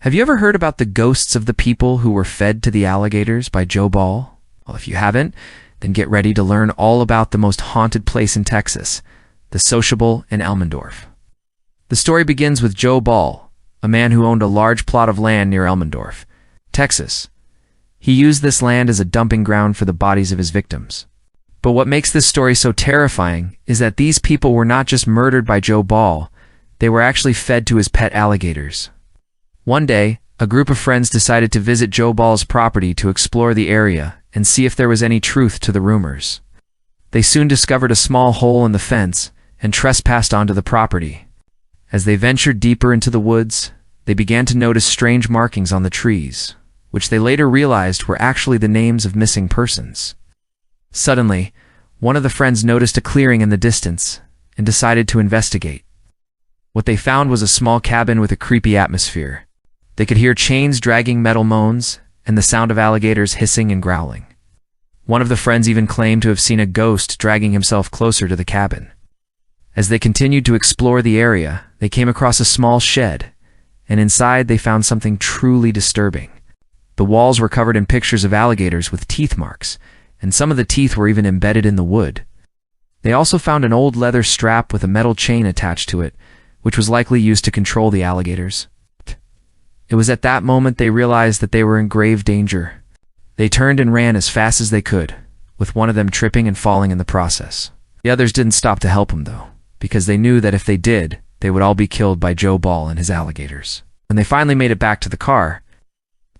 Have you ever heard about the ghosts of the people who were fed to the alligators by Joe Ball? Well, if you haven't, then get ready to learn all about the most haunted place in Texas, the Sociable in Elmendorf. The story begins with Joe Ball, a man who owned a large plot of land near Elmendorf, Texas. He used this land as a dumping ground for the bodies of his victims. But what makes this story so terrifying is that these people were not just murdered by Joe Ball, they were actually fed to his pet alligators. One day, a group of friends decided to visit Joe Ball's property to explore the area and see if there was any truth to the rumors. They soon discovered a small hole in the fence and trespassed onto the property. As they ventured deeper into the woods, they began to notice strange markings on the trees, which they later realized were actually the names of missing persons. Suddenly, one of the friends noticed a clearing in the distance and decided to investigate. What they found was a small cabin with a creepy atmosphere. They could hear chains dragging metal moans and the sound of alligators hissing and growling. One of the friends even claimed to have seen a ghost dragging himself closer to the cabin. As they continued to explore the area, they came across a small shed, and inside they found something truly disturbing. The walls were covered in pictures of alligators with teeth marks, and some of the teeth were even embedded in the wood. They also found an old leather strap with a metal chain attached to it, which was likely used to control the alligators. It was at that moment they realized that they were in grave danger. They turned and ran as fast as they could, with one of them tripping and falling in the process. The others didn't stop to help him, though, because they knew that if they did, they would all be killed by Joe Ball and his alligators. When they finally made it back to the car,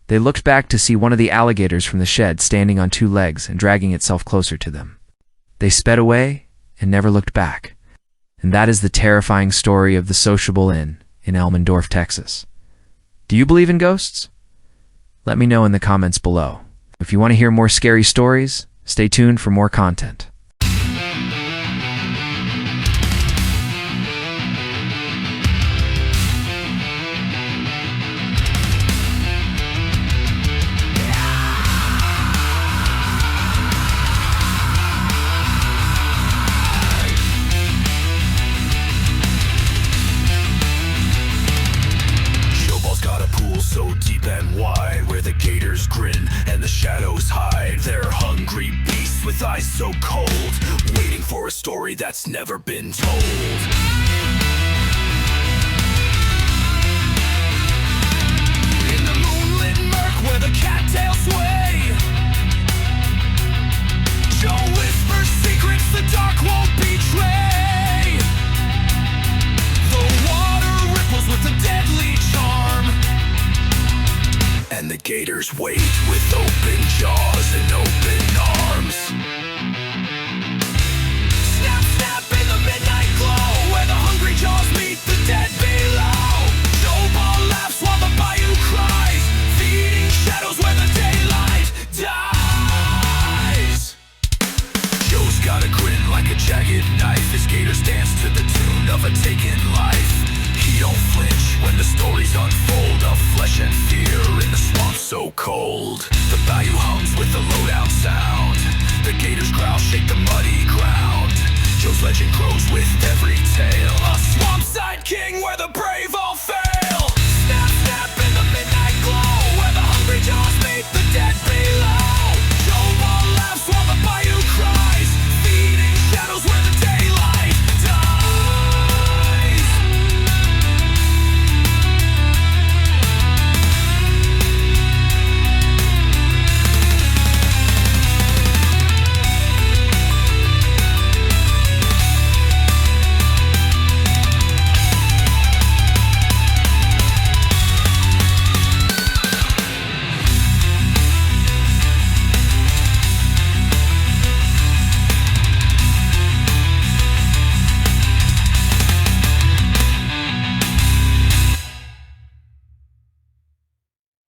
they looked back to see one of the alligators from the shed standing on two legs and dragging itself closer to them. They sped away and never looked back. And that is the terrifying story of the Sociable Inn in Elmendorf, Texas. Do you believe in ghosts? Let me know in the comments below. If you want to hear more scary stories, stay tuned for more content. So deep and wide, where the gators grin and the shadows hide. They're hungry beasts with eyes so cold, waiting for a story that's never been told. In the moonlit murk where the cattails sway, Joe whispers secrets the dark won't betray. The water ripples with a deadly charm, and the gators wait with open jaws and open arms.